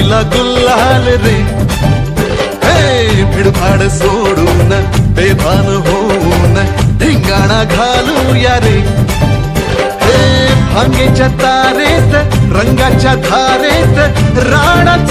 दिला गुल्हाल रे. हे भिडभाड सोडून बेभान होऊन धिंगाणा घालूया रे. हे भांगेच्या तारेत रंगाच्या धारेत राणात